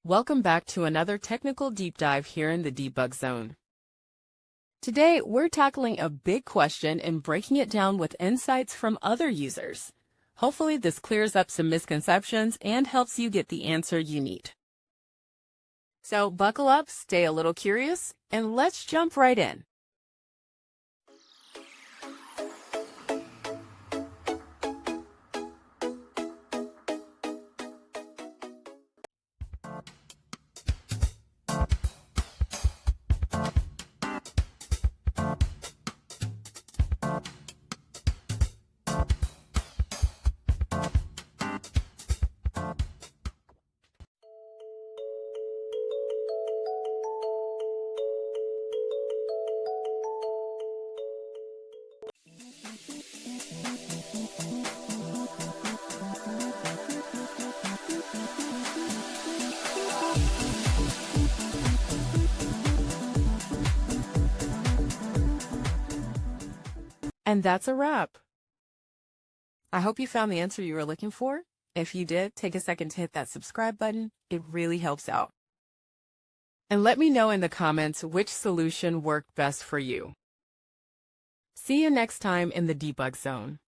Welcome back to another technical deep dive here in the debug zone. Today, we're tackling a big question and breaking it down with insights from other users. Hopefully, this clears up some misconceptions and helps you get the answer you need. So buckle up, stay a little curious, and let's jump right in. And that's a wrap. I hope you found the answer you were looking for. If you did, take a second to hit that subscribe button. It really helps out. And let me know in the comments which solution worked best for you. See you next time in the debug zone.